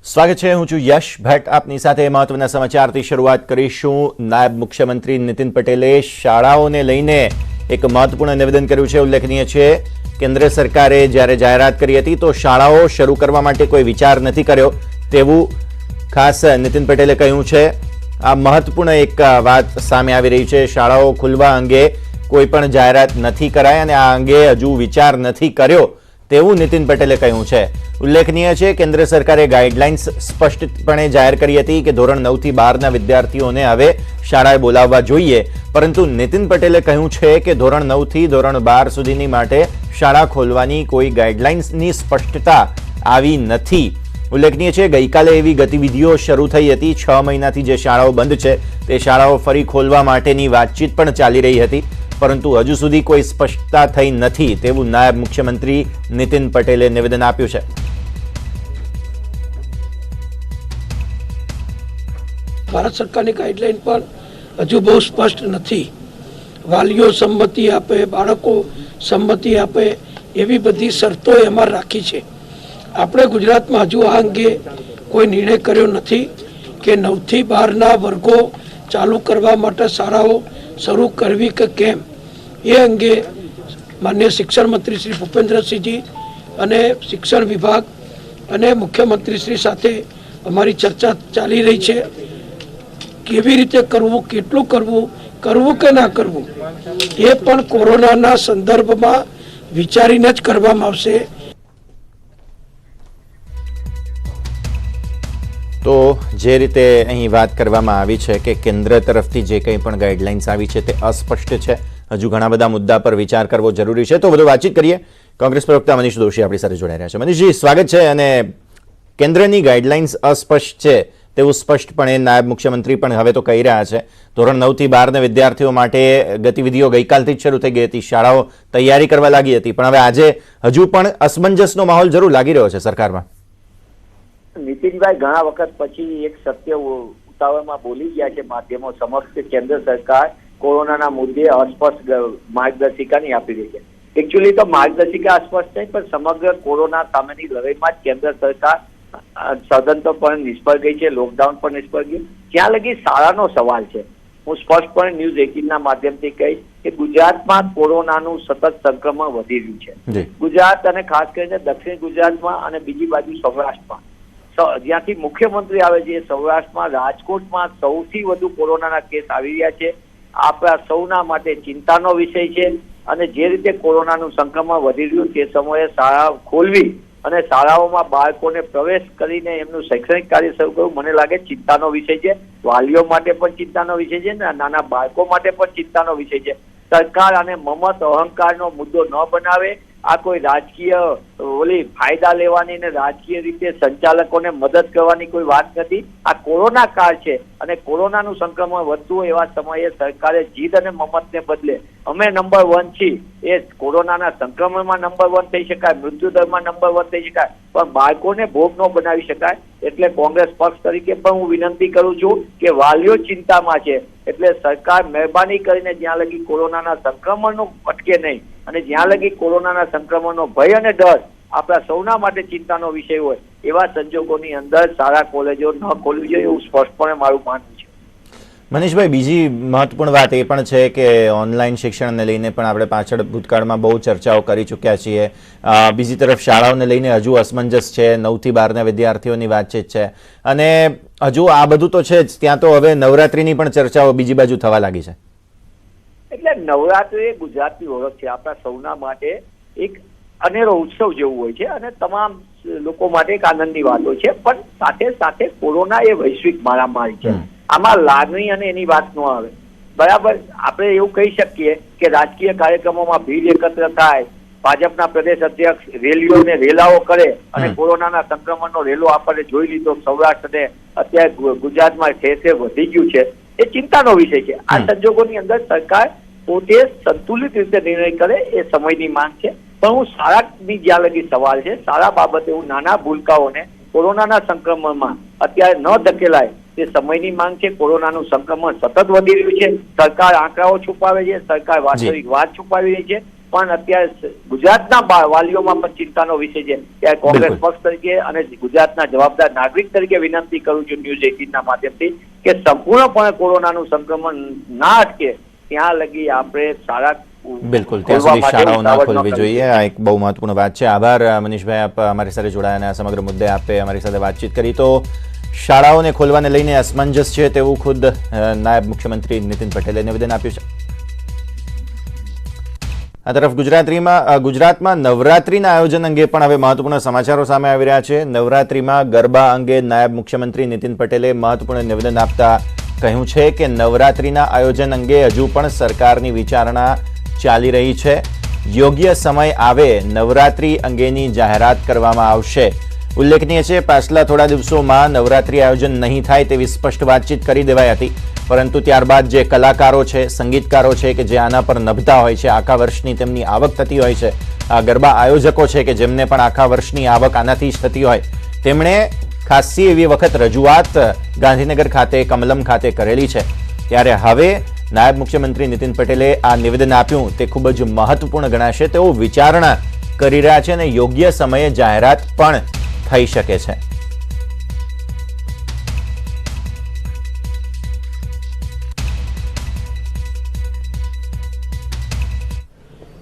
સ્વાગત છે। હું છું યશ ભટ્ટ। આપની સાથે મહત્વના સમાચારથી શરૂઆત કરીશું। નાયબ મુખ્યમંત્રી નીતિન પટેલે શાળાઓને લઈને એક મહત્વપૂર્ણ નિવેદન કર્યું છે। ઉલ્લેખનીય છે કેન્દ્ર સરકારે જ્યારે જાહેરાત કરી હતી તો શાળાઓ શરૂ કરવા માટે કોઈ વિચાર નથી કર્યો તેવું ખાસ નીતિન પટેલે કહ્યું છે। આ મહત્વપૂર્ણ એક વાત સામે આવી રહી છે। શાળાઓ ખુલવા અંગે કોઈ પણ જાહેરાત નથી કરાઈ અને આ અંગે હજુ વિચાર નથી કર્યો તેવું નીતિન પટેલે કહ્યું છે। ઉલ્લેખનીય છે કેન્દ્ર સરકારે ગાઈડલાઇન્સ સ્પષ્ટપણે જાહેર કરી હતી કે ધોરણ 9 થી 12ના વિદ્યાર્થીઓને હવે શાળાએ બોલાવવા જોઈએ, પરંતુ નીતિન પટેલે કહ્યું છે કે ધોરણ 9 થી ધોરણ 12 સુધીની માટે શાળા ખોલવાની કોઈ ગાઈડલાઇન્સની સ્પષ્ટતા આવી નથી। ઉલ્લેખનીય છે ગઈકાલે એવી ગતિવિધિઓ શરૂ થઈ હતી। 6 મહિનાથી જે શાળાઓ બંધ છે તે શાળાઓ ફરી ખોલવા માટેની વાતચીત પણ ચાલી રહી હતી, પરંતુ હજુ સુધી કોઈ સ્પષ્ટતા થઈ નથી તેવું નાયબ મુખ્યમંત્રી નીતિન પટેલે નિવેદન આપ્યું છે। ભારત સરકારની ગાઈડલાઈન પર હજુ બહુ સ્પષ્ટ નથી। વાલીઓ સંમતિ આપે, બાળકો સંમતિ આપે એવી બધી શરતો એમાં રાખી છે। આપણે ગુજરાતમાં હજુ આ અંગે કોઈ નિર્ણય કર્યો નથી કે 9 થી 12ના વર્ગો ચાલુ કરવા માટે શાળાઓ શરૂ કરવી કે કેમ। એ અંગે માનનીય શિક્ષણ મંત્રી શ્રી ભૂપેન્દ્રસિંહજી અને શિક્ષણ વિભાગ અને મુખ્યમંત્રી શ્રી સાથે અમારી ચર્ચા ચાલી રહી છે। કેવી રીતે કરવું, કેટલું કરવું, કરવું કે ના કરવું એ પણ કોરોનાના સંદર્ભમાં વિચારીને જ કરવામાં આવશે। તો જે રીતે અહીં વાત કરવામાં આવી છે કે કેન્દ્ર તરફથી જે કંઈ પણ ગાઈડલાઇન્સ આવી છે તે અસ્પષ્ટ છે, હજુ ઘણા બધા મુદ્દા પર વિચાર કરવો જરૂરી છે। તો વધુ વાતચીત કરીએ। કોંગ્રેસ પ્રવક્તા મનીષ દોશી આપણી સાથે જોડાઈ રહ્યા છે। મનીષજી, સ્વાગત છે। અને કેન્દ્રની ગાઈડલાઇન્સ અસ્પષ્ટ છે તેવું સ્પષ્ટપણે નાયબ મુખ્યમંત્રી પણ હવે તો કહી રહ્યા છે। ધોરણ 9 થી 12ના વિદ્યાર્થીઓ માટે ગતિવિધિઓ ગઈકાલથી જ શરૂ થઈ ગઈ હતી, શાળાઓ તૈયારી કરવા લાગી હતી, પણ હવે આજે હજુ પણ અસમંજસનો માહોલ જરૂર લાગી રહ્યો છે સરકારમાં। નીતિનભાઈ ઘણા વખત પછી એક સત્ય ઉતાવળમાં બોલી ગયા છે માધ્યમો સમક્ષ કે કેન્દ્ર સરકાર કોરોનાના મુદ્દે અસ્પષ્ટ માર્ગદર્શિકા નહીં આપી રહી છે। એકચ્યુઅલી તો માર્ગદર્શિકા અસ્પષ્ટ નહીં, પણ સમગ્ર કોરોના સામેની લડાઈમાં જ કેન્દ્ર સરકાર સદંતર પણ નિષ્ફળ ગઈ છે, લોકડાઉન પણ નિષ્ફળ ગયું। ત્યાં લગી શાળાનો સવાલ છે। હું સ્પષ્ટપણે ન્યૂઝ 18ના માધ્યમથી કહીશ કે ગુજરાતમાં કોરોનાનું સતત સંક્રમણ વધી રહ્યું છે। ગુજરાત અને ખાસ કરીને દક્ષિણ ગુજરાતમાં અને બીજી બાજુ સૌરાષ્ટ્રમાં, જ્યાંથી મુખ્યમંત્રી આવે છે સૌરાષ્ટ્રમાં, રાજકોટમાં સૌથી વધુ કોરોનાના કેસ આવી રહ્યા છે। આપણા સૌના માટે ચિંતાનો વિષય છે અને જે રીતે કોરોનાનું સંક્રમણ વધી રહ્યું તે સમયે શાળા ખોલવી અને શાળાઓમાં બાળકોને પ્રવેશ કરીને એમનું શૈક્ષણિક કાર્ય શરૂ કરવું મને લાગે ચિંતાનો વિષય છે। વાલીઓ માટે પણ ચિંતાનો વિષય છે ને નાના બાળકો માટે પણ ચિંતાનો વિષય છે। સરકાર અને મમત અહંકારનો મુદ્દો ન બનાવે। આ કોઈ રાજકીય ફાયદા લેવાની ને રાજકીય રીતે સંચાલકોને મદદ કરવાની કોઈ વાત નથી। આ કોરોના કાળ છે અને કોરોનાનું સંક્રમણ વધતું હોય એવા સમયે સરકારે જીદ અને મમતને બદલે અમે નંબર 1 છીએ, એ કોરોનાના સંક્રમણમાં નંબર 1 થઈ શકાય, મૃત્યુદરમાં નંબર 1 થઈ શકાય, પણ બાળકોને ભોગ ન બનાવી શકાય। એટલે કોંગ્રેસ પક્ષ તરીકે પણ હું વિનંતી કરું છું કે વાલીઓ ચિંતામાં છે, એટલે સરકાર મહેરબાની કરીને જ્યાં લગી કોરોનાના સંક્રમણનું અટકે નહીં અને જ્યાં લગી કોરોનાના સંક્રમણનો ભય અને ડર આપણા સૌના માટે ચિંતાનો વિષય હોય એવા સંજોગોની અંદર શાળા કોલેજો ન ખોલવી જોઈએ એવું સ્પષ્ટપણે મારું માનવું છે। મનીષભાઈ, બીજી મહત્વપૂર્ણ વાત એ પણ છે કે ઓનલાઈન શિક્ષણને લઈને પણ આપણે પાછળ ભૂતકાળમાં બહુ ચર્ચાઓ કરી ચૂક્યા છીએ। બીજી તરફ શાળાઓને લઈને હજુ અસમંજસ છે, 9 થી 12ના વિદ્યાર્થીઓની વાતચીત છે અને હજુ આ બધું તો છે જ, ત્યાં તો હવે નવરાત્રીની પણ ચર્ચાઓ બીજી બાજુ થવા લાગી છે। એટલે નવરાત્રી ગુજરાતની ઓળખ છે, આપણા સૌના માટે એક અનેરો ઉત્સવ જેવું હોય છે અને તમામ લોકો માટે એક આનંદની વાત હોય છે, પણ સાથે સાથે કોરોના એ વૈશ્વિક મહામારી છે। આમાં લાગણી અને એની વાત ન આવે। બરાબર, આપણે એવું કહી શકીએ કે રાજકીય કાર્યક્રમોમાં ભીડ એકત્ર થાય, ભાજપના પ્રદેશ અધ્યક્ષ રેલીઓને રેલાઓ કરે અને કોરોનાના સંક્રમણનો રેલો આપણને જોઈ લીધો સૌરાષ્ટ્ર અને અત્યારે ગુજરાતમાં ઠેર વધી ગયું છે, એ ચિંતાનો વિષય છે। આ સંજોગોની અંદર સરકાર પોતે સંતુલિત રીતે નિર્ણય કરે એ સમયની માંગ છે। પણ હું શાળાની જ્યાં લગી સવાલ છે, શાળા બાબતે હું નાના ભૂલકાઓને કોરોનાના સંક્રમણમાં અત્યારે ન ધકેલાય તે સમયની માંગ છે। કોરોનાનું સંક્રમણ સતત વધી રહ્યું છે, સરકાર આંકડાઓ છુપાવે છે, સરકાર વાસ્તવિક વાત છુપાવી રહી છે। પણ અત્યારે ગુજરાતના વાલીઓમાં પણ ચિંતાનો વિષય છે. ત્યારે કોંગ્રેસ પક્ષ તરીકે અને ગુજરાતના જવાબદાર નાગરિક તરીકે વિનંતી કરું છું ન્યૂઝ 18ના માધ્યમથી કે સંપૂર્ણપણે કોરોનાનું સંક્રમણ ના અટકે ત્યાં લગી આપણે શાળા બિલકુલ ત્યાં સુધી શાળાઓ ના ખોલવી જોઈએ. આ એક બહુ મહત્વપૂર્ણ વાત છે. આભાર મનીષભાઈ, આપ અમારી સાથે જોડાયા અને આ સમગ્ર મુદ્દે આપે અમારી સાથે વાતચીત કરી. તો શાળાઓને ખોલવાને લઈને અસમંજસ છે તેવું ખુદ નાયબ મુખ્યમંત્રી નીતિન પટેલે નિવેદન આપ્યું છે. આ તરફ ગુજરાતમાં નવરાત્રીના આયોજન અંગે પણ હવે મહત્વપૂર્ણ સમાચારો સામે આવી રહ્યા છે. નવરાત્રીમાં ગરબા અંગે નાયબ મુખ્યમંત્રી નીતિન પટેલે મહત્વપૂર્ણ નિવેદન આપતા કહ્યું છે કે નવરાત્રીના આયોજન અંગે હજુ પણ સરકારની વિચારણા ચાલી રહી છે. યોગ્ય સમય આવે નવરાત્રી અંગેની જાહેરાત કરવામાં આવશે. ઉલ્લેખનીય છે પાછલા થોડા દિવસોમાં નવરાત્રી આયોજન નહીં થાય તેવી સ્પષ્ટ વાતચીત કરી દેવાઈ હતી, પરંતુ ત્યારબાદ જે કલાકારો છે, સંગીતકારો છે કે જે આના પર નભતા હોય છે, આખા વર્ષની તેમની આવક થતી હોય છે, આ ગરબા આયોજકો છે કે જેમને પણ આખા વર્ષની આવક આનાથી જ થતી હોય, તેમણે ખાસી એવી વખત રજૂઆત ગાંધીનગર ખાતે કમલમ ખાતે કરેલી છે. ત્યારે હવે નાયબ મુખ્યમંત્રી નીતિન પટેલે આ નિવેદન આપ્યું તે ખૂબ જ મહત્વપૂર્ણ ગણાશે. તેઓ વિચારણા કરી રહ્યા છે અને યોગ્ય સમયે જાહેરાત પણ થઈ શકે છે.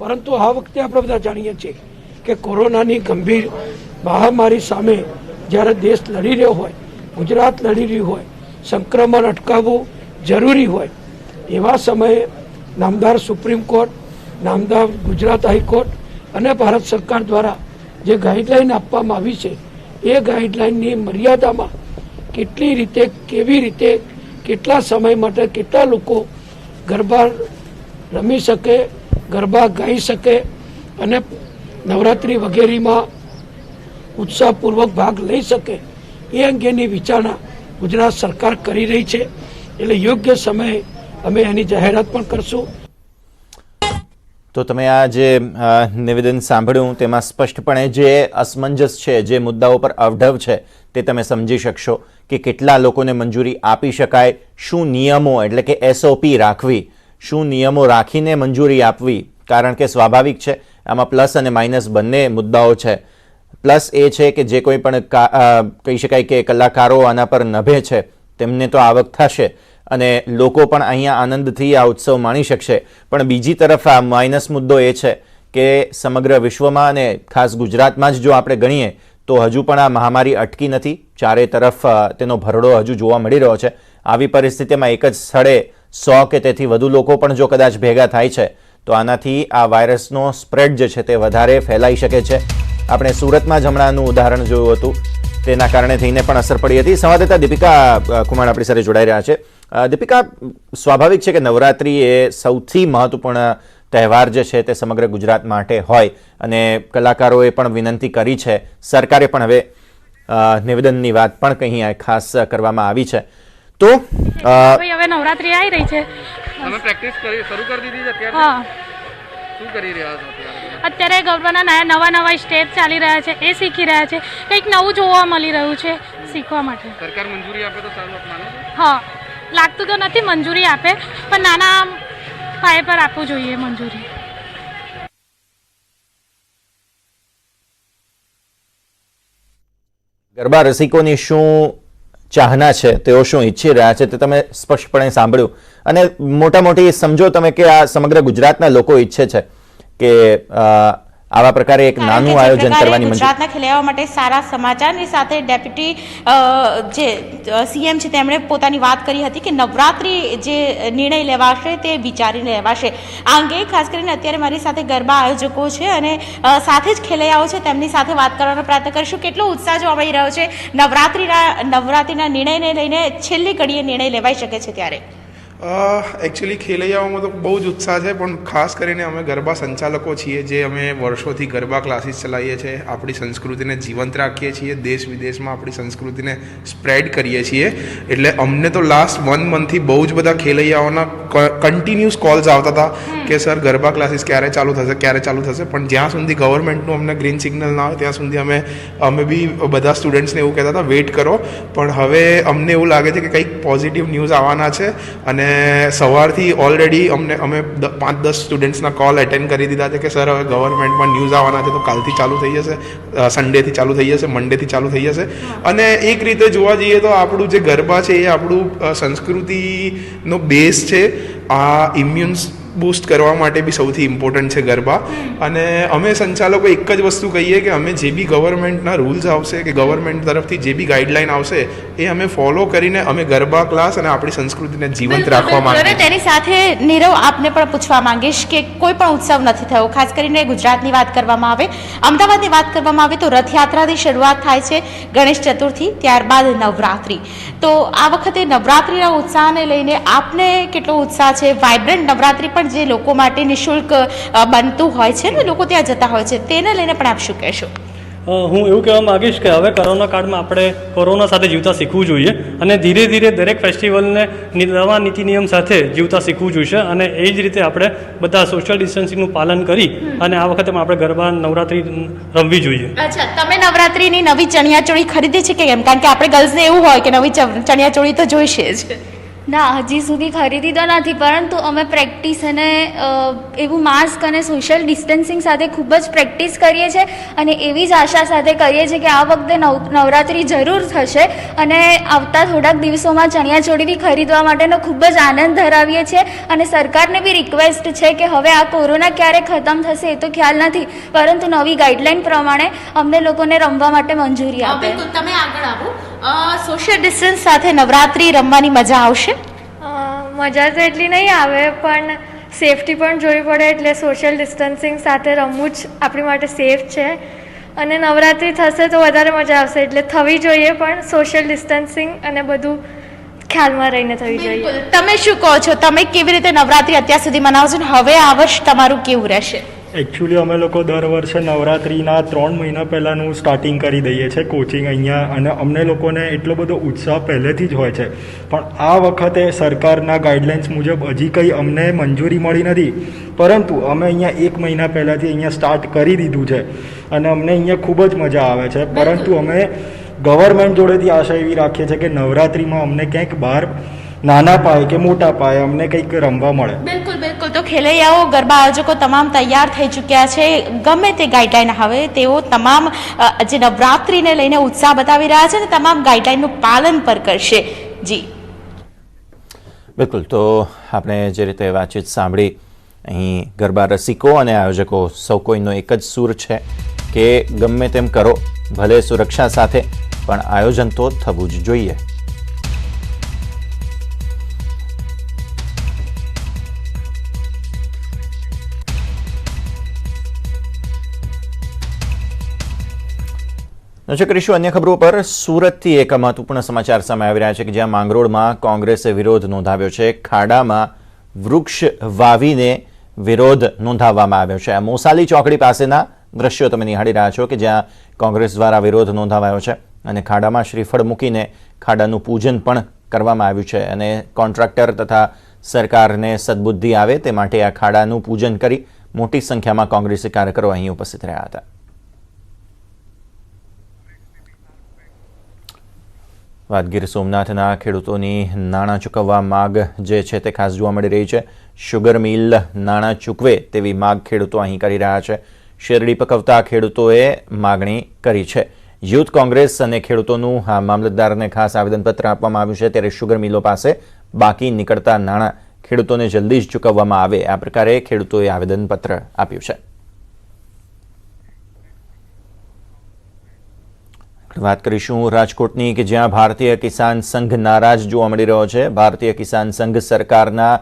પરંતુ આ વખતે આપણે બધા જાણીએ છીએ કે કોરોનાની ગંભીર મહામારી સામે જ્યારે દેશ લડી રહ્યો હોય, ગુજરાત લડી રહ્યું હોય, સંક્રમણ અટકાવવું જરૂરી હોય, એવા સમયે નામદાર સુપ્રીમ કોર્ટ, નામદાર ગુજરાત હાઈકોર્ટ અને ભારત સરકાર દ્વારા જે ગાઈડલાઈન આપવામાં આવી છે એ ગાઈડલાઈનની મર્યાદામાં કેટલી રીતે, કેવી રીતે, કેટલા સમય માટે કેટલા લોકો ગરબા રમી શકે, ગરબા ગાઈ શકે અને નવરાત્રિ વગેરેમાં ઉત્સાહપૂર્વક ભાગ લઈ શકે એ અંગેની વિચારણા ગુજરાત સરકાર કરી રહી છે. એટલે યોગ્ય સમયે અમે એની જાહેરાત પણ કરશું. તો તમે આ જે નિવેદન સાંભળ્યું તેમાં સ્પષ્ટપણે જે અસમંજસ છે, જે મુદ્દાઓ પર અવઢવ છે તે તમે સમજી શકશો કે કેટલા લોકોને મંજૂરી આપી શકાય, શું નિયમો એટલે કે SOP રાખવી, શું નિયમો રાખીને મંજૂરી આપવી, કારણ કે સ્વાભાવિક છે આમાં પ્લસ અને માઇનસ બંને મુદ્દાઓ છે. પ્લસ એ છે કે જે કોઈ પણ કહી શકાય કે કલાકારો આના પર નભે છે તેમને તો આવક થશે અને લોકો પણ અહીંયા આનંદથી આ ઉત્સવ માણી શકશે. પણ બીજી તરફ આ માઇનસ મુદ્દો એ છે કે સમગ્ર વિશ્વમાં અને ખાસ ગુજરાતમાં જ જો આપણે ગણીએ તો હજુ પણ આ મહામારી અટકી નથી. ચારે તરફ તેનો ભરડો હજુ જોવા મળી રહ્યો છે. આવી પરિસ્થિતિમાં એક જ સ્થળે 100 કે તેથી વધુ લોકો પણ જો કદાચ ભેગા થાય છે તો આનાથી આ વાયરસનો સ્પ્રેડ જે છે તે વધારે ફેલાઈ શકે છે. આપણે સુરતમાં જ હમણાંનું ઉદાહરણ જોયું હતું, તેના કારણે થઈને પણ અસર પડી હતી. સંવાદદાતા દીપિકા કુમાર આપણી સાથે જોડાઈ રહ્યા છે. દીપિકા, સ્વાભાવિક છે કે નવરાત્રી એ સૌથી મહત્વપૂર્ણ તહેવાર જે છે તે સમગ્ર ગુજરાત માટે હોય અને કલાકારોએ પણ વિનંતી કરી છે, સરકારે પણ હવે નિવેદનની વાત પણ કહી ખાસ કરવામાં આવી છે. તો હવે નવરાત્રી આવી રહી છે, તમે પ્રેક્ટિસ શરૂ કરી દીધી છે અત્યારે? હા. શું કરી રહ્યા છો અત્યારે ગરબાના નવા સ્ટેપ ચાલી રહ્યા છે, એ શીખી રહ્યા છે. કંઈક નવું જોવા મળી રહ્યું છે શીખવા માટે. સરકાર મંજૂરી આપે તો સારું માનો છો? હા, લાગતું તો નથી મંજૂરી આપે, પણ નાના પાયે પર આપવું જોઈએ મંજૂરી. ગરબા રસિકોની શું ચાહના છે, તેઓ શું ઈચ્છી રહ્યા છે તે તમે સ્પષ્ટપણે સાંભળ્યું અને મોટી સમજો તમે કે આ સમગ્ર ગુજરાતના લોકો ઈચ્છે છે કે આવા પ્રકારે એક નાનું આયોજન કરવાની ગુજરાતના ખેલૈયાઓ માટે સારા સમાચારની સાથે ડેપ્યુટી જે CM છે તેમણે પોતાની વાત કરી હતી કે નવરાત્રી જે નિર્ણય લેવાશે તે વિચારીને લેવાશે. આ અંગે ખાસ કરીને અત્યારે મારી સાથે ગરબા આયોજકો છે અને સાથે જ ખેલૈયાઓ છે, તેમની સાથે વાત કરવાનો પ્રયત્ન કરીશું. કેટલો ઉત્સાહ જોવા મળી રહ્યો છે નવરાત્રીના નિર્ણયને લઈને? છેલ્લી ઘડીએ નિર્ણય લેવાઈ શકે છે ત્યારે એકચ્યુઅલી ખેલૈયાઓમાં તો બહુ જ ઉત્સાહ છે, પણ ખાસ કરીને અમે ગરબા સંચાલકો છીએ જે અમે વર્ષોથી ગરબા ક્લાસીસ ચલાવીએ છીએ, આપણી સંસ્કૃતિને જીવંત રાખીએ છીએ, દેશ વિદેશમાં આપણી સંસ્કૃતિને સ્પ્રેડ કરીએ છીએ. એટલે અમને તો લાસ્ટ 1 મંથથી બહુ જ બધા ખેલૈયાઓના કન્ટિન્યુઅસ કોલ્સ આવતા હતા કે સર ગરબા ક્લાસીસ ક્યારે ચાલુ થશે. પણ જ્યાં સુધી ગવર્મેન્ટનું અમને ગ્રીન સિગ્નલ ના આવે ત્યાં સુધી અમે બી બધા સ્ટુડન્ટ્સને એવું કહેતા હતા વેઇટ કરો. પણ હવે અમને એવું લાગે છે કે કંઈક પોઝિટિવ ન્યૂઝ આવવાના છે અને અને સવારથી ઓલરેડી અમે 5-10 સ્ટુડન્ટ્સના કોલ એટેન્ડ કરી દીધા છે કે સર હવે ગવર્મેન્ટમાં ન્યૂઝ આવવાના છે, તો કાલથી ચાલુ થઈ જશે, સન્ડેથી ચાલુ થઈ જશે, મંડેથી ચાલુ થઈ જશે. અને એક રીતે જોવા જઈએ તો આપણું જે ગરબા છે એ આપણું સંસ્કૃતિનો બેઝ છે. આ ઇમ્યુન બૂસ્ટ કરવા માટે બી સૌથી ઇમ્પોર્ટન્ટ છે ગરબા. અને અમે સંચાલકો એક જ વસ્તુ કહીએ કે અમે જે બી ગવર્મેન્ટના રૂલ્સ આવશે કે ગવર્મેન્ટ તરફથી જે બી ગાઈડલાઈન આવશે એ અમે ફોલો કરીને અમે ગરબા ક્લાસ અને આપણી સંસ્કૃતિને જીવંત રાખવા માંગીએ છીએ. તેની સાથે નીરવ આપને પણ પૂછવા માંગીશ કે કોઈ પણ ઉત્સવ નથી થયો, ખાસ કરીને ગુજરાતની વાત કરવામાં આવે, અમદાવાદની વાત કરવામાં આવે તો રથયાત્રાથી શરૂઆત થાય છે, ગણેશ ચતુર્થી, ત્યારબાદ નવરાત્રિ. તો આ વખતે નવરાત્રિના ઉત્સાહને લઈને આપને કેટલો ઉત્સાહ છે? વાઇબ્રન્ટ નવરાત્રિ પણ જે લોકો માટે નિઃશુલ્ક બનતું હોય છે ને, લોકો ત્યાં જતા હોય છે, તેને લઈને પણ આપ શું કહેશો? હું એવું કહેવા માગીશ કે હવે કોરોના કાળમાં આપણે કોરોના સાથે જીવતા શીખવું જોઈએ અને ધીરે ધીરે દરેક ફેસ્ટિવલને નવા નીતિ નિયમ સાથે જીવતા શીખવું જોઈએ. અને એ જ રીતે આપણે બધા સોશિયલ ડિસ્ટન્સિંગનું પાલન કરી અને આ વખતે આપણે ગરબા નવરાત્રિ રમવી જોઈએ. અચ્છા, તમે નવરાત્રિની નવી ચણિયાચોળી ખરીદી છે કે કેમ? કારણ કે આપણે ગર્લ્સને એવું હોય કે નવી ચણિયાચોળી તો જોઈશે જ. ના, હજી સુધી ખરીદી તો નથી, પરંતુ અમે પ્રેક્ટિસ અને એવું માસ્ક અને સોશિયલ ડિસ્ટન્સિંગ સાથે ખૂબ જ પ્રેક્ટિસ કરીએ છીએ અને એવી જ આશા સાથે કરીએ છીએ કે આ વખતે નવરાત્રિ જરૂર થશે અને આવતા થોડાક દિવસોમાં ચણિયાચોળી બી ખરીદવા માટેનો ખૂબ જ આનંદ ધરાવીએ છીએ. અને સરકારને બી રિક્વેસ્ટ છે કે હવે આ કોરોના ક્યારે ખતમ થશે એ તો ખ્યાલ નથી, પરંતુ નવી ગાઈડલાઈન પ્રમાણે અમને લોકોને રમવા માટે મંજૂરી આપે. તમે આગળ આવો. સોશિયલ ડિસ્ટન્સ સાથે નવરાત્રિ રમવાની મજા આવશે? મજા તો એટલી નહીં આવે, પણ સેફટી પણ જોવી પડે, એટલે સોશિયલ ડિસ્ટન્સિંગ સાથે રમવું જ આપણી માટે સેફ છે. અને નવરાત્રિ થશે તો વધારે મજા આવશે, એટલે થવી જોઈએ, પણ સોશિયલ ડિસ્ટન્સિંગ અને બધું ખ્યાલમાં રહીને થવી જોઈએ. તમે શું કહો છો? તમે કેવી રીતે નવરાત્રિ અત્યાર સુધી મનાવો છો ને હવે આ વર્ષ તમારું કેવું રહેશે? એકચ્યુઅલી અમે લોકો દર વર્ષે નવરાત્રિના 3 મહિના પહેલાંનું સ્ટાર્ટિંગ કરી દઈએ છીએ કોચિંગ અહીંયા, અને અમને લોકોને એટલો બધો ઉત્સાહ પહેલેથી જ હોય છે. પણ આ વખતે સરકારના ગાઈડલાઇન્સ મુજબ હજી કંઈ અમને મંજૂરી મળી નથી, પરંતુ અમે અહીંયા 1 મહિના પહેલાંથી અહીંયા સ્ટાર્ટ કરી દીધું છે અને અમને અહીંયા ખૂબ જ મજા આવે છે. પરંતુ અમે ગવર્મેન્ટ જોડેથી આશા એવી રાખીએ છીએ કે નવરાત્રિમાં અમને ક્યાંક બહાર નાના પાયે કે મોટા પાયે અમને કંઈક રમવા મળે. બિલકુલ બિલકુલ. તો ખેલૈયાઓ, ગરબા આયોજકો તમામ તૈયાર થઈ ચૂક્યા છે. ગમે તે ગાઈડલાઈન હવે તેઓ તમામ જે નવરાત્રિને લઈને ઉત્સાહ બતાવી રહ્યા છે ને તમામ ગાઈડલાઈનનું પાલન પર કરશે. જી બિલકુલ. તો આપણે જે રીતે વાતચીત સાંભળી, અહીં ગરબા રસિકો અને આયોજકો સૌ કોઈનો એક જ સૂર છે કે ગમે તેમ કરો, ભલે સુરક્ષા સાથે, પણ આયોજન તો થવું જ જોઈએ. નજર કરીશું અન્ય ખબરો પર. સુરતથી એક મહત્વપૂર્ણ સમાચાર સામે આવી રહ્યા છે કે જ્યાં માંગરોળમાં કોંગ્રેસે વિરોધ નોંધાવ્યો છે. ખાડામાં વૃક્ષ વાવીને વિરોધ નોંધાવવામાં આવ્યો છે. આ મોસાલી ચોકડી પાસેના દ્રશ્યો તમે નિહાળી રહ્યા છો કે જ્યાં કોંગ્રેસ દ્વારા વિરોધ નોંધાવાયો છે અને ખાડામાં શ્રીફળ મૂકીને ખાડાનું પૂજન પણ કરવામાં આવ્યું છે. અને કોન્ટ્રાક્ટર તથા સરકારને સદબુદ્ધિ આવે તે માટે આ ખાડાનું પૂજન કરી મોટી સંખ્યામાં કોંગ્રેસી કાર્યકરો અહીં ઉપસ્થિત રહ્યા હતા. વાત ગીર સોમનાથના ખેડૂતોની નાણાં ચૂકવવા માગ જે છે તે ખાસ જોવા મળી રહી છે. શુગર મિલ નાણાં ચૂકવે તેવી માગ ખેડૂતો અહીં કરી રહ્યા છે. શેરડી પકવતા ખેડૂતોએ માગણી કરી છે. યુથ કોંગ્રેસ અને ખેડૂતોનું મામલતદારને ખાસ આવેદનપત્ર આપવામાં આવ્યું છે. ત્યારે શુગર મિલો પાસે બાકી નીકળતા નાણાં ખેડૂતોને જલ્દી જ ચૂકવવામાં આવે, આ પ્રકારે ખેડૂતોએ આવેદનપત્ર આપ્યું છે. વાત કરીશું રાજકોટની કે જ્યાં ભારતીય કિસાન સંઘ નારાજ જોવા મળી રહ્યો છે. ભારતીય કિસાન સંઘ સરકારના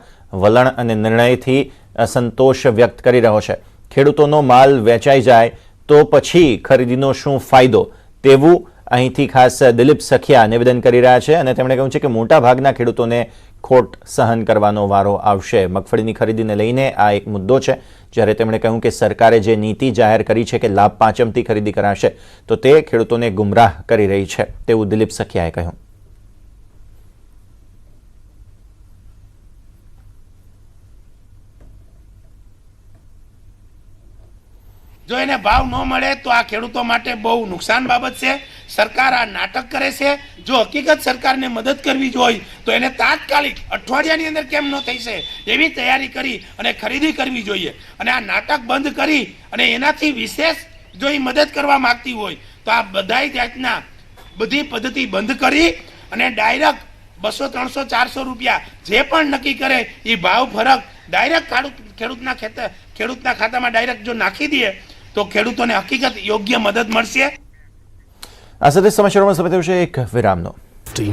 વલણ અને નિર્ણયથી અસંતોષ વ્યક્ત કરી રહ્યો છે. ખેડૂતોનો માલ વેચાઈ જાય તો પછી ખરીદીનો શું ફાયદો, તેવું અહીંથી ખાસ દિલીપ સખિયા નિવેદન કરી રહ્યા છે. અને તેમણે કહ્યું છે કે મોટા ભાગના ખેડૂતોને ખોટ સહન કરવાનો વારો આવશે. મગફળીની ખરીદીને લઈને આ એક મુદ્દો છે. જ્યારે તેમણે કહ્યું કે સરકારે જે નીતિ જાહેર કરી છે કે લાભ પાંચમથી ખરીદી કરાશે, તો તે ખેડૂતોને ગુમરાહ કરી રહી છે, તેવું દિલીપ સખિયાએ કહ્યું. જો એને ભાવ ન મળે તો આ ખેડૂતો માટે બહુ નુકસાન બાબત છે. સરકાર આ નાટક કરે છે. જો હકીકત સરકારને મદદ કરવી જ હોય તો એને તાત્કાલિક અઠવાડિયાની અંદર કેમ ન થઈ છે એવી તૈયારી કરી અને ખરીદી કરવી જોઈએ. અને આ નાટક બંધ કરી અને એનાથી વિશેષ જો એ મદદ કરવા માંગતી હોય તો આ બધાય જાતના બધી પદ્ધતિ બંધ કરી અને ડાયરેક્ટ 200, 300, 400 રૂપિયા જે પણ નક્કી કરે એ ભાવ ફરક ડાયરેક્ટ ખેડૂતના ખાતામાં ડાયરેક્ટ જો નાખી દે તો ખેડૂતોને હકીકત યોગ્ય મદદ મળશે. આ સાથે સમાચારોમાં સમય થયો છે એક વિરામનો.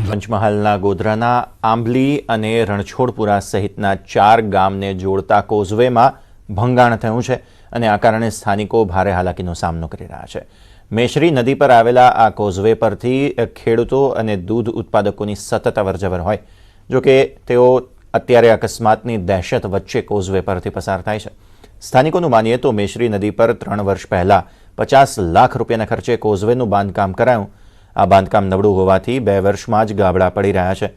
પંચમહાલના ગોધરાના આંબલી અને રણછોડપુરા સહિતના 4 ગામને જોડતા કોઝવેમાં ભંગાણ થયું છે અને આ કારણે સ્થાનિકો ભારે હાલાકીનો સામનો કરી રહ્યા છે. મેશરી નદી પર આવેલા આ કોઝવે પરથી ખેડૂતો અને દૂધ ઉત્પાદકોની સતત અવરજવર હોય. જોકે તેઓ અત્યારે અકસ્માતની દહેશત વચ્ચે કોઝવે પરથી પસાર થાય છે. સ્થાનિકોનું માનીએ તો મેશરી નદી પર 3 વર્ષ પહેલા 50 લાખ રૂપિયાના ખર્ચે કોઝવેનું બાંધકામ કરાયું. આ બાંધકામ નબળું હોવાથી 2 વર્ષમાં જ ગાબડા પડી રહ્યા છે.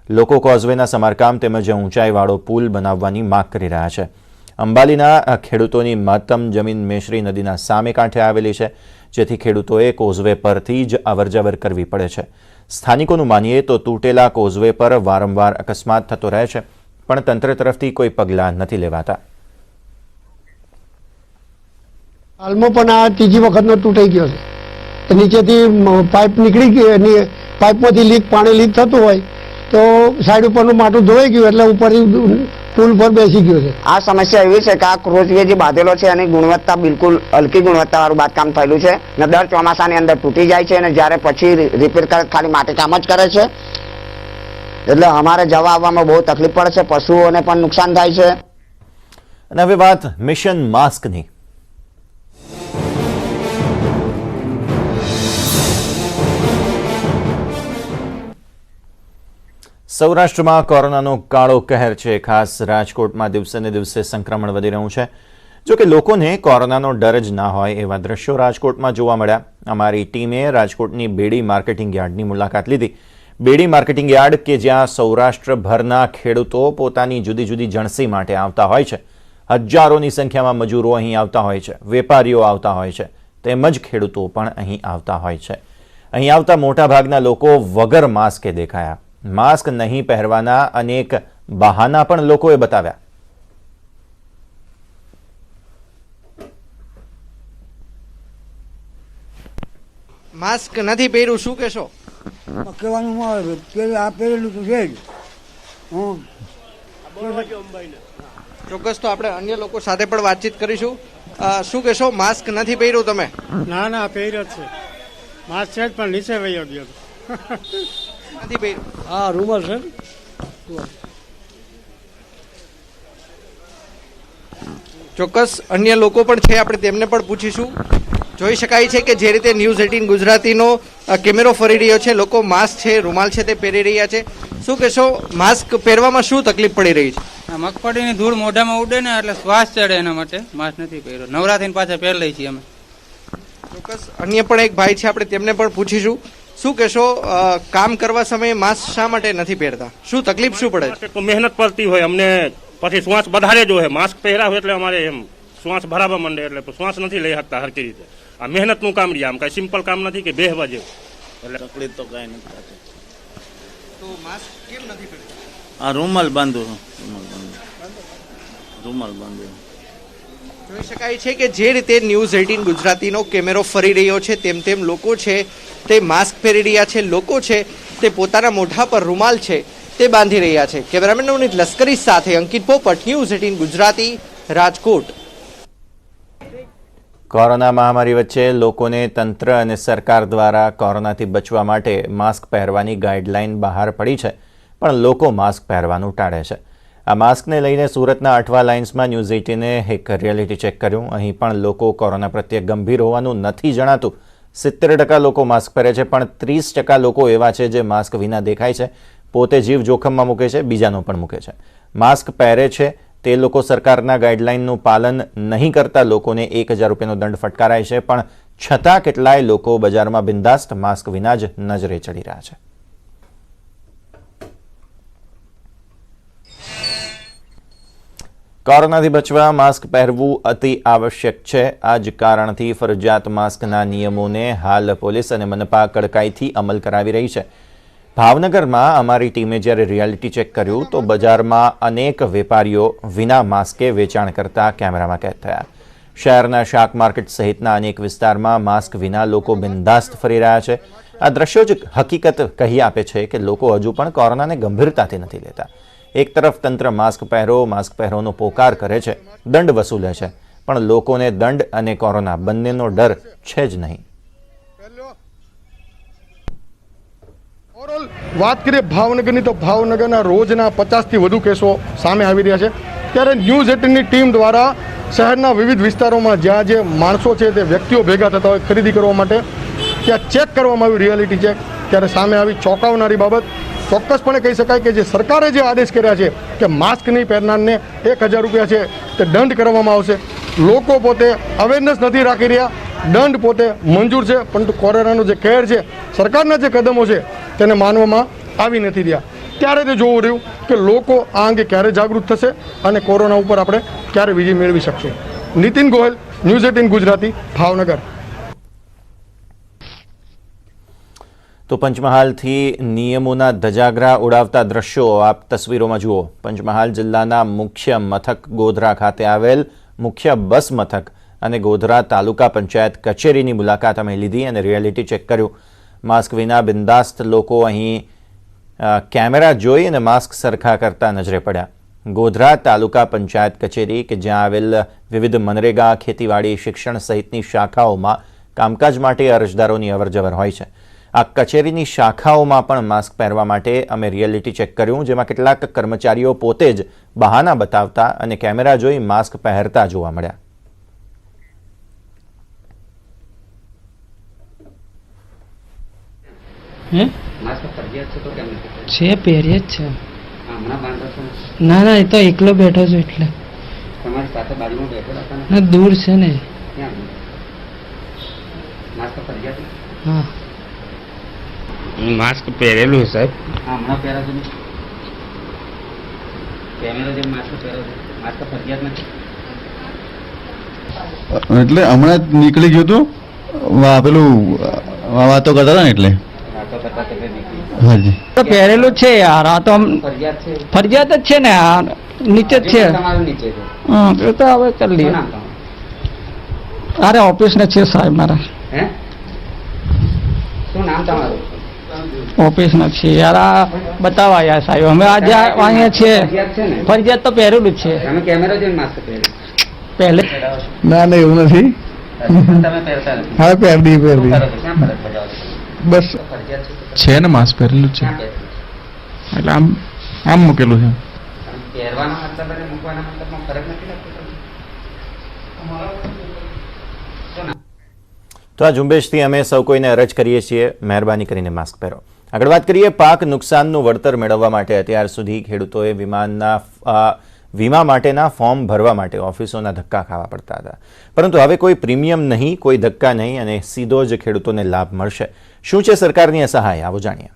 લોકો કોઝવેના સમારકામ તેમજ ઊંચાઈવાળો પુલ બનાવવાની માંગ કરી રહ્યા છે. અંબાલીના ખેડૂતોની મહત્તમ જમીન મેશરી નદીના સામે કાંઠે આવેલી છે, જેથી ખેડૂતોએ કોઝવે પરથી જ અવરજવર કરવી પડે છે. સ્થાનિકોનું માનીએ તો તૂટેલા કોઝવે પર વારંવાર અકસ્માત થતો રહે છે, પણ તંત્ર તરફથી કોઈ પગલાં નથી લેવાતા. હાલમાં પણ આ ત્રીજી વખતનો તૂટાઈ ગયો છે. નીચેથી પાઇપ નીકળી ગઈ, પાઇપમાંથી પાણી લીક થતું હોય તો સાઈડ ઉપરનું માથું ધોવાઈ ગયું એટલે ઉપરથી પુલ પર બેસી ગયો છે. આ સમસ્યા એવી છે કે આ ક્રોઝવે જે બાંધેલો છે એની ગુણવત્તા બિલકુલ હલકી ગુણવત્તાવાળું બાંધકામ થયેલું છે ને દર ચોમાસાની અંદર તૂટી જાય છે અને જ્યારે પછી રિપેર કરે ખાલી માટી કામ જ કરે છે. એટલે અમારે જવા આવવામાં બહુ તકલીફ પડે છે, પશુઓને પણ નુકસાન થાય છે. અને હવે વાત મિશન માસ્કની. સૌરાષ્ટ્રમાં કોરોનાનો કાળો કહેર છે. ખાસ રાજકોટમાં દિવસે ને દિવસે સંક્રમણ વધી રહ્યું છે. જો કે લોકોને કોરોનાનો ડર જ ના હોય એવા દ્રશ્યો રાજકોટમાં જોવા મળ્યા. અમારી ટીમે રાજકોટની બેડી માર્કેટિંગ યાર્ડની મુલાકાત લીધી. બેડી માર્કેટિંગ યાર્ડ કે જ્યાં સૌરાષ્ટ્રભરના ખેડૂતો પોતાની જુદી જુદી જણસી માટે આવતા હોય છે. હજારોની સંખ્યામાં મજૂરો અહીં આવતા હોય છે, વેપારીઓ આવતા હોય છે, તેમજ ખેડૂતો પણ અહીં આવતા હોય છે. અહીં આવતા મોટાભાગના લોકો વગર માસ્કે દેખાયા. માસ્ક નહીં પહેરવાના અનેક બહાના પણ લોકોએ બતાવ્યા. માસ્ક નથી પહેર્યું, શું કહેશો? કહેવાનું આવે આ પહેરેલું તો છે જ. ચોક્કસ, તો આપણે અન્ય લોકો સાથે પણ વાતચીત કરીશું. શું કહેશો, માસ્ક નથી પહેર્યું તમે? ના પહેર્યો છે માસ્ક છે જ, પણ નીચે વયો ગયો નથી પહેર્યું. હા, રૂમાલ છે. ચોક્કસ અન્ય લોકો પણ છે, આપણે તેમને પણ પૂછીશું. જોઈ શકાય છે કે જે રીતે ન્યૂઝ 18 ગુજરાતીનો કેમેરો ફરી રહ્યો છે, લોકો માસ્ક છે, રૂમાલ છે તે પહેરી રહ્યા છે. શું કહેશો, માસ્ક પહેરવામાં શું તકલીફ પડી રહી છે? મગફળીની ધૂળ મોઢામાં ઉડે ને એટલે શ્વાસ ચડે, એના માટે માસ્ક નથી પહેર્યો. નવરાત્રી પાછા પહેરી લઈએ છીએ અમે. ચોક્કસ અન્ય પણ એક ભાઈ છે, આપણે તેમને પણ પૂછીશું. શું કહેશો, કામ કરવા સમયે માસ્ક શા માટે નથી પહેરતા? શું તકલીફ શું પડે છે? મહેનત પડતી હોય અમને, પછી શ્વાસ વધારે જો હોય. માસ્ક પહેર્યા હોય એટલે અમારે એમ શ્વાસ ભરાવા માંડે, એટલે શ્વાસ નથી લઈ શકતા હરકી રીતે. આ મહેનતનું કામ રહ્યા, આમ કઈ સિમ્પલ કામ નથી કે બેહવા જેવું. એટલે તકલીફ તો કઈ નથી થતી. તો માસ્ક કેમ નથી પહેરતા? આ રૂમાલ બાંધો. જોઈ શકાય છે કે જે રીતે ન્યૂઝ 18 ગુજરાતીનો કેમેરો ફરી રહ્યો છે તેમ તેમ લોકો છે તે માસ્ક પહેરી રહ્યા છે, લોકો છે તે પોતાના મોઢા પર રૂમાલ છે તે બાંધી રહ્યા છે. કેમેરામેન નવનીત લશ્કરી સાથે અંકિત પોપટ, ન્યૂઝ 18 ગુજરાતી, રાજકોટ. કોરોના મહામારી વચ્ચે લોકોને તંત્ર અને સરકાર દ્વારા કોરોનાથી બચવા માટે માસ્ક પહેરવાની ગાઈડલાઈન બહાર પડી છે, પણ લોકો માસ્ક પહેરવાનું ટાળે છે. આ માસ્કને લઈને સુરતના અઠવા લાઇન્સમાં ન્યૂઝ 18એ એક રિયાલિટી ચેક કર્યું. અહીં પણ લોકો કોરોના પ્રત્યે ગંભીર હોવાનું નથી જણાતું. 70% લોકો માસ્ક પહેરે છે, પણ 30% લોકો એવા છે જે માસ્ક વિના દેખાય છે, પોતે જીવ જોખમમાં મૂકે છે, બીજાનો પણ મૂકે છે. માસ્ક પહેરે છે તે લોકો સરકારના ગાઈડલાઈનનું પાલન નહીં કરતા લોકોને 1000 રૂપિયાનો દંડ ફટકારાય છે, પણ છતાં કેટલાય લોકો બજારમાં બિંદાસ્ત માસ્ક વિના જ નજરે ચડી રહ્યા છે. કોરોનાથી બચવા માસ્ક પહેરવું અતિ આવશ્યક છે. આ જ કારણથી ફરજિયાત માસ્કના નિયમોને હાલ પોલીસ અને મનપા કડકાઈથી અમલ કરાવી રહી છે. ભાવનગરમાં અમારી ટીમે જ્યારે રિયાલિટી ચેક કર્યું તો બજારમાં અનેક વેપારીઓ વિના માસ્કે વેચાણ કરતા કેમેરામાં કેદ થયા. શહેરના શાક માર્કેટ સહિતના અનેક વિસ્તારમાં માસ્ક વિના લોકો બિંદાસ્ત ફરી રહ્યા છે. આ દ્રશ્યો જ હકીકત કહી આપે છે કે લોકો હજુ પણ કોરોનાને ગંભીરતાથી નથી લેતા. એક તરફ તંત્ર માસ્ક પહેરોનો પોકાર કરે છે, દંડ વસૂલે છે, પણ લોકોને દંડ અને કોરોના બંનેનો ડર છે જ નહીં. વાત કરીએ ભાવનગરની તો ભાવનગરના રોજના 50થી વધુ કેસો સામે આવી રહ્યા છે. ત્યારે ન્યૂઝ 18ની ટીમ દ્વારા શહેરના વિવિધ વિસ્તારોમાં જ્યાં જે માણસો છે તે વ્યક્તિઓ ભેગા થતા હોય ખરીદી કરવા માટે ત્યાં ચેક કરવામાં આવ્યું રિયાલિટી ચેક. ત્યારે સામે આવી ચોંકાવનારી બાબત ચોક્કસપણે કહી શકાય કે જે સરકારે જે આદેશ કર્યા છે કે માસ્ક નહીં પહેરનારને 1000 રૂપિયા છે તે દંડ કરવામાં આવશે. લોકો પોતે અવેરનેસ નથી રાખી રહ્યા, દંડ પોતે મંજૂર છે, પરંતુ કોરોનાનો જે કહેર છે, સરકારના જે કદમો છે તેને માનવામાં આવી નથી રહ્યા. ત્યારે તે જોવું રહ્યું કે લોકો આ અંગે ક્યારે જાગૃત થશે અને કોરોના ઉપર આપણે ક્યારે વિજય મેળવી શકશે. નીતિન ગોયલ, ન્યૂઝ 18 ગુજરાતી, ભાવનગર. તો પંચમહાલથી નિયમોના ધજાગરા ઉડાવતા દ્રશ્યો આપ તસવીરોમાં જુઓ. પંચમહાલ જિલ્લાના મુખ્ય મથક ગોધરા ખાતે આવેલ મુખ્ય બસ મથક અને ગોધરા તાલુકા પંચાયત કચેરીની મુલાકાત અમે લીધી અને રિયાલિટી ચેક કર્યું. માસ્ક વિના બિંદાસ્ત લોકો અહીં કેમેરા જોઈ અને માસ્ક સરખા કરતા નજરે પડ્યા. ગોધરા તાલુકા પંચાયત કચેરી કે જ્યાં આવેલ વિવિધ મનરેગા, ખેતીવાડી, શિક્ષણ સહિતની શાખાઓમાં કામકાજ માટે અરજદારોની અવરજવર હોય છે. આ કચેરીની શાખાઓમાં પણ માસ્ક પહેરવા માટે અમે રિયાલિટી ચેક કર્યું, જેમાં કેટલાક કર્મચારીઓ પોતે જ બહાના બતાવતા અને કેમેરા જોઈ માસ્ક પહેરતા જોવા મળ્યા. છે પહેરીએ જ છે. ના ના, એ તો એકલો બેઠો છું એટલે. ના, દૂર છે ને. હા, માસ્ક પહેરેલું સાહેબ. હમણાં પહેરો છો કેમેરો જે માસ્ક પહેરો છો, માસ્ક ફરજિયાત નથી. એટલે હમણાં નીકળી ગયું હતું પેલું વાતો કરતા હતા ને એટલે. હાજી, પહેરેલું છે યાર. આ તો ફરજિયાત જ છે ને, આ નીચે જ છે. હા, એ તો હવે કરી લઈએ. અરે ઓફિસ ને છે સાહેબ મારા. શું નામ તમારું? ઓફિસ નથી યાર, આ બતાવા યાર સાહેબ. અમે આજે અહીંયા છે, ફરજિયાત તો પહેરેલું જ છે. તમે કેમેરો જોઈને માસ્ક પહેલે. ના ના, એવું નથી. તમે પહેરતા નથી? હા, પહેરી બસ છે ને, માસ્ક પહેરેલું છે એટલે આમ આમ મૂકેલું છે. પહેરવાનો મતલબ અને મૂકવાના મતલબમાં ફરક નથી લાગતો? તો આ ઝુંબેશથી અમે સૌ કોઈને અરજ કરીએ છીએ, મહેરબાની કરીને માસ્ક પહેરો. આગળ વાત કરીએ પાક નુકસાનનું વળતર મેળવવા માટે અત્યાર સુધી ખેડૂતોએ વીમા માટેના ફોર્મ ભરવા માટે ઓફિસોના ધક્કા ખાવા પડતા હતા, પરંતુ હવે કોઈ પ્રીમિયમ નહીં, કોઈ ધક્કા નહીં અને સીધો જ ખેડૂતોને લાભ મળશે. શું છે સરકારની આ સહાય, આવો જાણીએ.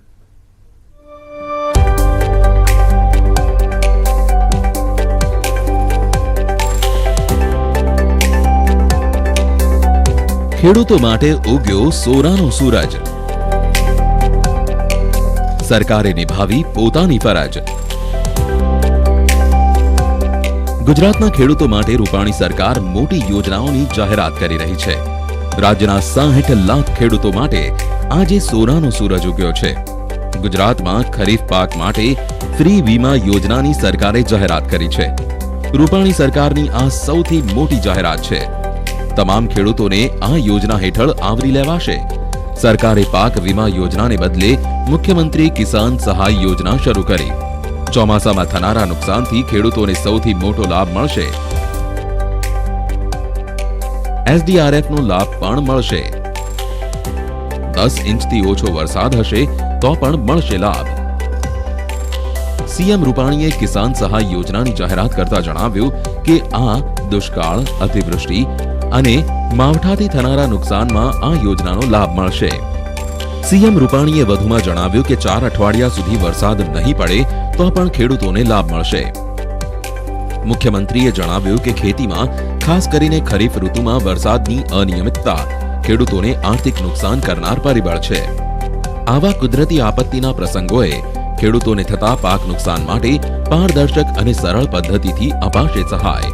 ખેડૂતો માટે ઉગ્યો સોનાનો સૂરજ. સરકારે નિભાવી પોતાની ફરજ. ગુજરાતના ખેડૂતો માટે રૂપાણી સરકાર મોટી યોજનાઓની જાહેરાત કરી રહી છે. રાજ્યના 60 લાખ ખેડૂતો માટે આજે સોનાનો સૂરજ ઉગ્યો છે. ગુજરાતમાં ખરીફ પાક માટે ફ્રી વીમા યોજનાની સરકારે જાહેરાત કરી છે. રૂપાણી સરકારની આ સૌથી મોટી જાહેરાત છે. તમામ ખેડૂતોને આ યોજના હેઠળ આવરી લેવાશે. સરકારે પાક વીમા યોજનાને બદલે મુખ્યમંત્રી કિસાન સહાય યોજના શરૂ કરી. ચોમાસામાં થનારા નુકસાનથી ખેડૂતોને સૌથી મોટો લાભ મળશે. એસડીઆરએફનો લાભ પણ મળશે. 10 ઇંચથી ઓછો વરસાદ હશે તો પણ મળશે લાભ. સીએમ રૂપાણીએ કિસાન સહાય યોજનાની જાહેરાત કરતા જણાવ્યું કે આ દુષ્કાળ, અતિવૃષ્ટિ અને માવઠાથી થનારા નુકસાનમાં આ યોજનાનો લાભ મળશે. સીએમ રૂપાણીએ વધુમાં જણાવ્યું કે 4 અઠવાડિયા સુધી વરસાદ નહીં પડે તો પણ ખેડૂતોને લાભ મળશે. મુખ્યમંત્રીએ જણાવ્યું કે ખેતીમાં ખાસ કરીને ખરીફ ઋતુમાં વરસાદની અનિયમિતતા ખેડૂતોને આર્થિક નુકસાન કરનાર પરિબળ છે. આવા કુદરતી આપત્તિના પ્રસંગોએ ખેડૂતોને થતા પાક નુકસાન માટે પારદર્શક અને સરળ પદ્ધતિથી અપાશે સહાય,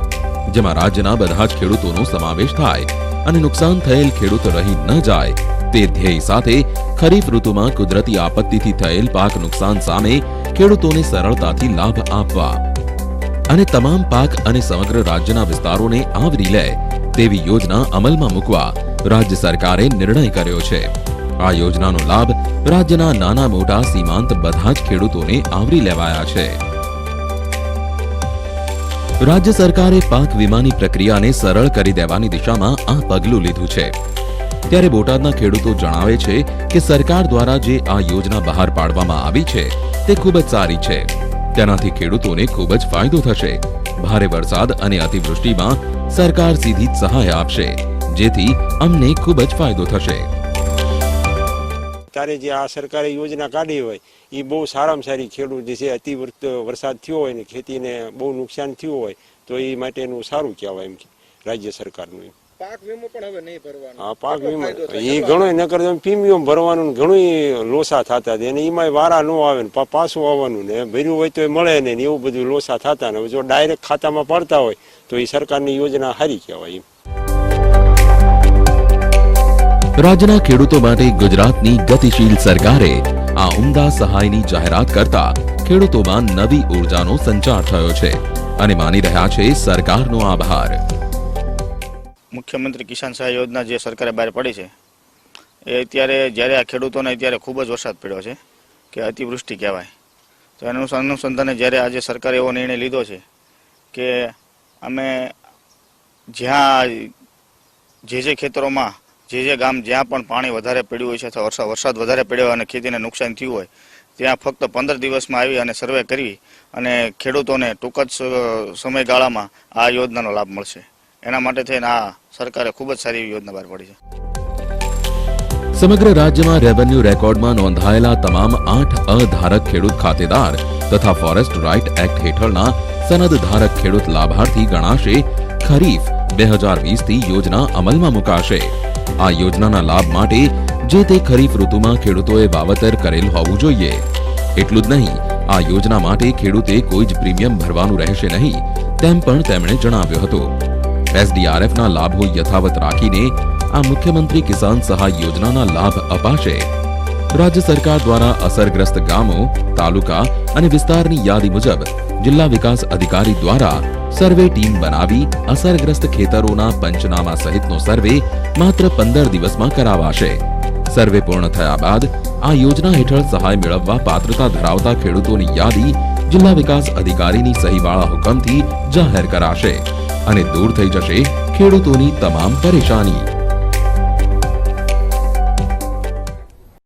જેમાં રાજ્યના બધા જ ખેડૂતોનો સમાવેશ થાય અને નુકસાન થયેલ ખેડૂત રહી ન જાય તે ધ્યેય સાથે ખરીફ ઋતુમાં કુદરતી આપત્તિથી થયેલ પાક નુકસાન સામે ખેડૂતોને સરળતાથી લાભ આપવા અને તમામ પાક અને સમગ્ર રાજ્યના વિસ્તારોને આવરી લે તેવી યોજના અમલમાં મૂકવા રાજ્ય સરકારે નિર્ણય કર્યો છે. આ યોજનાનો લાભ રાજ્યના નાના મોટા સીમાંત બધા જ ખેડૂતોને આવરી લેવાયા છે. રાજ્ય સરકારે પાક વીમાની પ્રક્રિયાને સરળ કરી દેવાની દિશામાં આ પગલું લીધું છે. ત્યારે બોટાદના ખેડૂતો જણાવે છે કે સરકાર દ્વારા જે આ યોજના બહાર પાડવામાં આવી છે તે ખૂબ જ સારી છે. તેનાથી ખેડૂતોને ખૂબ જ ફાયદો થશે. ભારે વરસાદ અને અતિવૃષ્ટિમાં સરકાર સીધી જ સહાય આપશે, જેથી અમને ખૂબ જ ફાયદો થશે. ત્યારે જે આ સરકારે યોજના કાઢી હોય એ બહુ સારામાં સારી ખેડૂત જે છે અતિ વરસાદ થયો હોય ને ખેતીને બહુ નુકસાન થયું હોય તો એ માટેનું સારું કહેવાય એમ રાજ્ય સરકારનું. પાક વીમો પણ હવે નહીં ભરવાનો. હા, પાક વીમો એ ઘણો નકર પ્રીમિયમ ભરવાનું ઘણું લોસા થતા હતા અને એમાં વારા ન આવે ને પાછું આવવાનું ને ભર્યું હોય તો મળે ને એવું બધું લોસા થતા ને જો ડાયરેક્ટ ખાતામાં પડતા હોય તો એ સરકારની યોજના સારી કહેવાય એમ. રાજ્યના ખેડૂતો માટે ગુજરાતની ગતિશીલ સરકારે આ ઉમદા સહાયની જાહેરાત કરતા ખેડૂતોમાં નવી ઉર્જાનો સંચાર થયો છે અને માની રહ્યા છે સરકારનો આભાર. મુખ્યમંત્રી કિસાન સહાય યોજના જે સરકારે બહાર પડી છે એ અત્યારે જ્યારે આ ખેડૂતોને અત્યારે ખૂબ જ વરસાદ પડ્યો છે કે અતિવૃષ્ટિ કહેવાય, તો એનું અનુસંધાને જ્યારે આજે સરકારે એવો નિર્ણય લીધો છે કે અમે જ્યાં જે ખેતરોમાં જે ગામ જ્યાં પણ પાણી વધારે પડ્યું હોય છે અથવા વરસાદ વધારે પડ્યો અને ખેતીને નુકસાન થયું હોય ત્યાં ફક્ત 15 દિવસમાં આવી અને સર્વે કરી અને ખેડૂતોને ટૂંક જ સમયગાળામાં આ યોજનાનો લાભ મળશે. એના માટે થઈને આ સરકારે ખૂબ જ સારી યોજના બહાર પાડી છે. સમગ્ર રાજ્યમાં રેવન્યુ રેકોર્ડમાં નોંધાયેલા તમામ 8 અધારક ખેડૂત ખાતેદાર તથા ફોરેસ્ટ રાઇટ એક્ટ હેઠળના સનદ ધારક ખેડૂત લાભાર્થી ગણાશે. ખરીફ 2020 થી યોજના અમલમાં મુકાશે. આ યોજનાના લાભ માટે જે તે ખરીફ ઋતુમાં ખેડૂતોએ વાવતર કરેલ હોવું જોઈએ. એટલું જ નહીં, આ યોજના માટે ખેડૂતે કોઈ જ પ્રીમિયમ ભરવાનું રહેશે નહીં તેમ પણ તેમણે જણાવ્યું હતું. એસડીઆરએફના લાભો યથાવત રાખીને આ મુખ્યમંત્રી કિસાન સહાય યોજનાના લાભ અપાશે. રાજ્ય સરકાર દ્વારા અસરગ્રસ્ત ગામો, તાલુકા અને વિસ્તારની યાદી મુજબ જિલ્લા વિકાસ અધિકારી દ્વારા સર્વે ટીમ બનાવી અસરગ્રસ્ત ખેતરોના પંચનામા સહિતનો સર્વે માત્ર 15 દિવસમાં કરાવાશે. સર્વે પૂર્ણ થયા બાદ આ યોજના હેઠળ સહાય મેળવવા પાત્રતા ધરાવતા ખેડૂતોની યાદી જિલ્લા વિકાસ અધિકારીની સહીવાળા હુકમથી જાહેર કરાશે અને દૂર થઈ જશે ખેડૂતોની તમામ પરેશાની.